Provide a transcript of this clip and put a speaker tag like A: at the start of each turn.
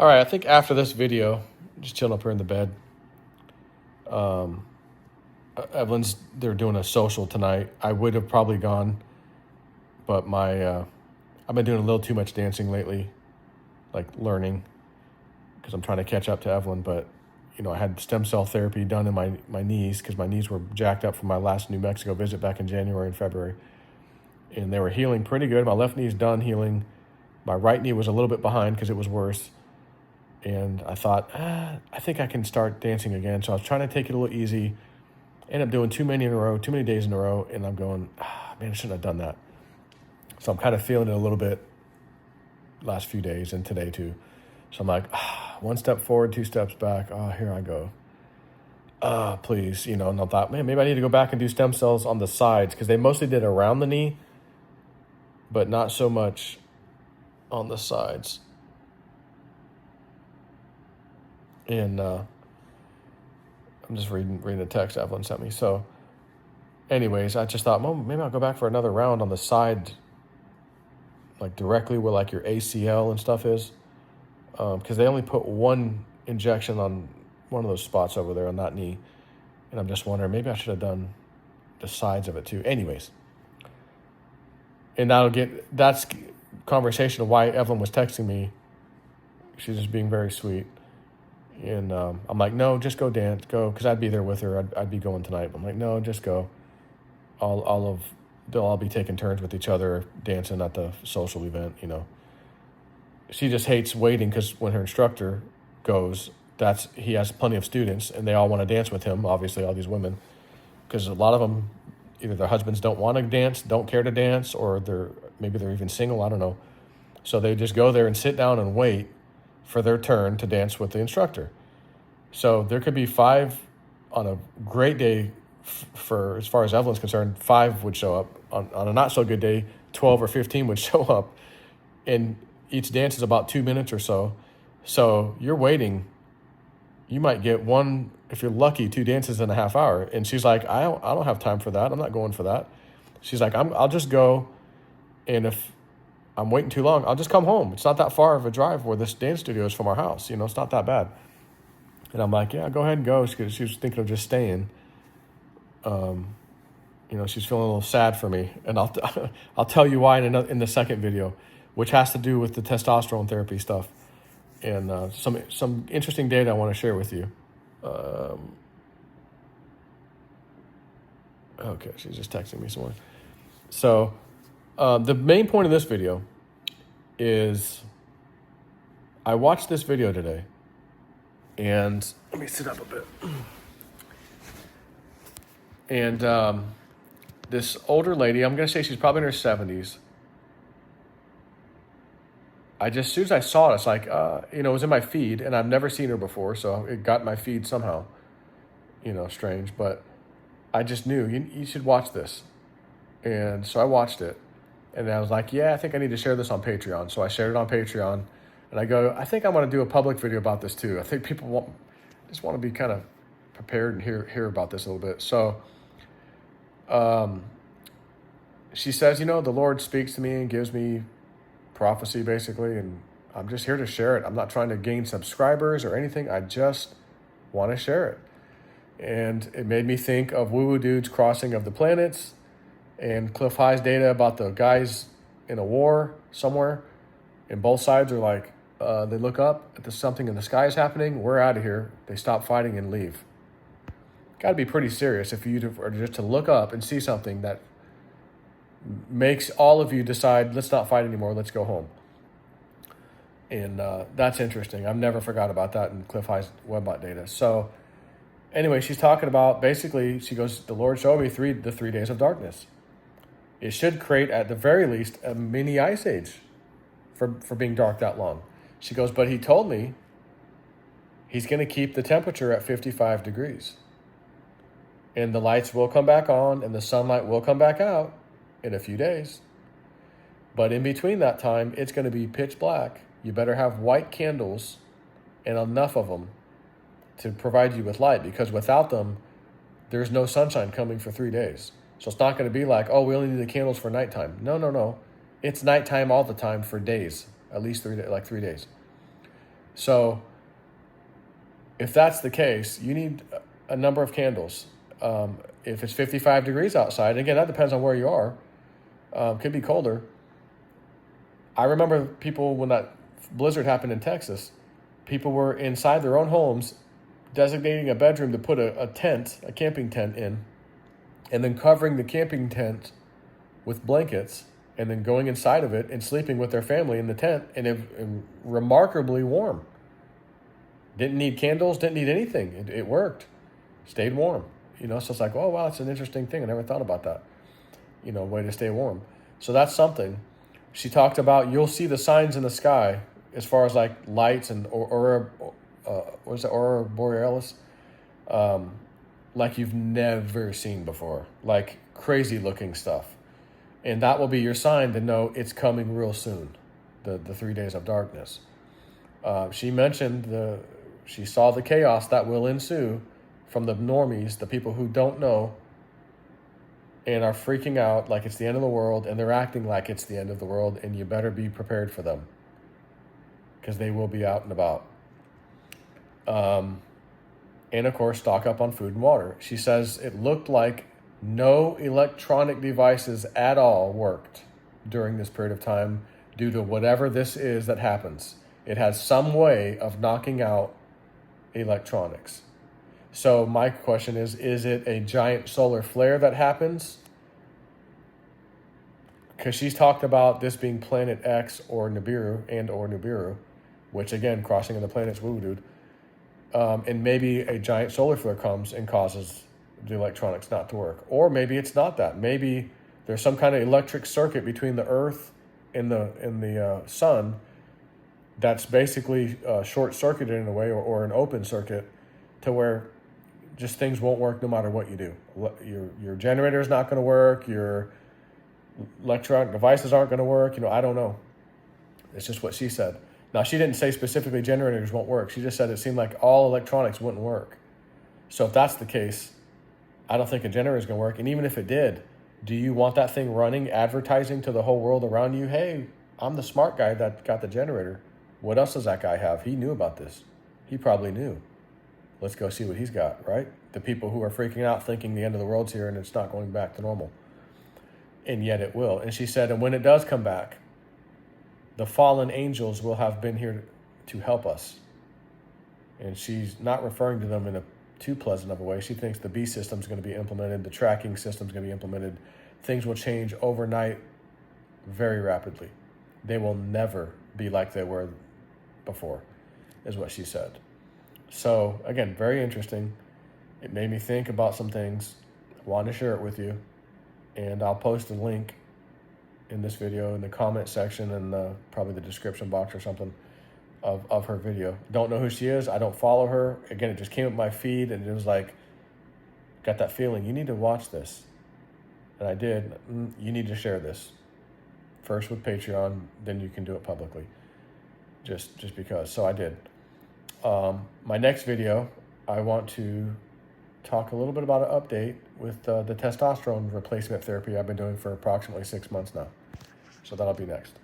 A: All right, I think after this video, just chilling up here in the bed. They're doing a social tonight. I would have probably gone, but I've been doing a little too much dancing lately, like learning, because I'm trying to catch up to Evelyn. But I had stem cell therapy done in my knees because my knees were jacked up from my last New Mexico visit back in January and February, and they were healing pretty good. My left knee's done healing. My right knee was a little bit behind because it was worse. And I thought, I think I can start dancing again. So I was trying to take it a little easy. End up doing too many days in a row. And I'm going, man, I shouldn't have done that. So I'm kind of feeling it a little bit last few days and today too. So I'm like, one step forward, two steps back. Oh, here I go. Please, and I thought, man, maybe I need to go back and do stem cells on the sides because they mostly did around the knee, but not so much on the sides. And I'm just reading the text Evelyn sent me. So anyways, I just thought, well, maybe I'll go back for another round on the side, like directly where like your ACL and stuff is. Because they only put one injection on one of those spots over there on that knee. And I'm just wondering, maybe I should have done the sides of it too. Anyways. And that's conversation of why Evelyn was texting me. She's just being very sweet. And I'm like, no, just go dance, go, because I'd be there with her. I'd be going tonight. I'm like, no, just go. They'll all be taking turns with each other dancing at the social event. She just hates waiting because when her instructor goes, he has plenty of students and they all want to dance with him. Obviously, all these women, because a lot of them, either their husbands don't want to dance, don't care to dance, or maybe they're even single. I don't know. So they just go there and sit down and wait for their turn to dance with the instructor. So there could be 5 on a great day for, as far as Evelyn's concerned, 5 would show up. On a not so good day, 12 or 15 would show up. And each dance is about 2 minutes or so. So you're waiting. You might get one, if you're lucky, 2 dances in a half hour. And she's like, I don't have time for that. I'm not going for that. She's like, I'll just go. And if I'm waiting too long, I'll just come home. It's not that far of a drive where this dance studio is from our house. It's not that bad. And I'm like, yeah, go ahead and go. Because she was thinking of just staying. She's feeling a little sad for me. And I'll tell you why in the second video, which has to do with the testosterone therapy stuff. And some interesting data I want to share with you. Okay, she's just texting me somewhere. So the main point of this video is I watched this video today, and let me sit up a bit. And this older lady, I'm going to say she's probably in her 70s. As soon as I saw it, it's like, it was in my feed, and I've never seen her before, so it got my feed somehow. Strange, but I just knew you should watch this. And so I watched it. And I was like, yeah, I think I need to share this on Patreon. So I shared it on Patreon. And I think I'm going to do a public video about this too. I think people just want to be kind of prepared and hear about this a little bit. So she says, the Lord speaks to me and gives me prophecy basically. And I'm just here to share it. I'm not trying to gain subscribers or anything. I just want to share it. And it made me think of Woo Woo Dude's crossing of the planets and Clif High's data about the guys in a war somewhere, and both sides are like, they look up at something in the sky is happening, we're out of here. They stop fighting and leave. Got to be pretty serious if you are just to look up and see something that makes all of you decide, let's not fight anymore, let's go home. And that's interesting. I've never forgot about that in Clif High's Webbot data. So anyway, she's talking about, basically, she goes, the Lord showed me the 3 days of darkness. It should create, at the very least, a mini ice age for being dark that long. She goes, but he told me he's going to keep the temperature at 55 degrees. And the lights will come back on and the sunlight will come back out in a few days. But in between that time, it's going to be pitch black. You better have white candles and enough of them to provide you with light, because without them, there's no sunshine coming for 3 days. So it's not going to be like, oh, we only need the candles for nighttime. No. It's nighttime all the time for days, at least 3 days. So if that's the case, you need a number of candles. If it's 55 degrees outside, again, that depends on where you are. Could be colder. I remember people, when that blizzard happened in Texas, people were inside their own homes designating a bedroom to put a tent, a camping tent in, and then covering the camping tent with blankets, and then going inside of it and sleeping with their family in the tent, and remarkably warm. Didn't need candles, didn't need anything. It worked. Stayed warm. So it's like, oh, wow, it's an interesting thing. I never thought about that. Way to stay warm. So that's something. She talked about, you'll see the signs in the sky as far as like lights and aurora borealis, like you've never seen before, like crazy looking stuff. And that will be your sign to know it's coming real soon, the 3 days of darkness. She mentioned she saw the chaos that will ensue from the normies, the people who don't know and are freaking out like it's the end of the world, and they're acting like it's the end of the world, and you better be prepared for them because they will be out and about. And of course, stock up on food and water. She says it looked like no electronic devices at all worked during this period of time due to whatever this is that happens. It has some way of knocking out electronics. So my question is it a giant solar flare that happens? Because she's talked about this being Planet X or Nibiru, which again, crossing of the planets, woo dude. And maybe a giant solar flare comes and causes the electronics not to work. Or maybe it's not that. Maybe there's some kind of electric circuit between the Earth and the sun that's basically short-circuited in a way, or an open circuit, to where just things won't work no matter what you do. Your generator is not going to work. Your electronic devices aren't going to work. I don't know. It's just what she said. Now, she didn't say specifically generators won't work. She just said it seemed like all electronics wouldn't work. So if that's the case, I don't think a generator is going to work. And even if it did, do you want that thing running, advertising to the whole world around you? Hey, I'm the smart guy that got the generator. What else does that guy have? He knew about this. He probably knew. Let's go see what he's got, right? The people who are freaking out thinking the end of the world's here and it's not going back to normal. And yet it will. And she said, and when it does come back, the fallen angels will have been here to help us. And she's not referring to them in a too pleasant of a way. She thinks the B system is going to be implemented. The tracking system is going to be implemented. Things will change overnight very rapidly. They will never be like they were before, is what she said. So, again, very interesting. It made me think about some things. I wanted to share it with you. And I'll post a link in this video in the comment section and probably the description box or something of her video. Don't know who she is. I don't follow her. Again, it just came up my feed and it was like, got that feeling, you need to watch this. And I did. You need to share this. First with Patreon, then you can do it publicly. Just because. So I did. My next video, I want to talk a little bit about an update with the testosterone replacement therapy I've been doing for approximately 6 months now. So that'll be next.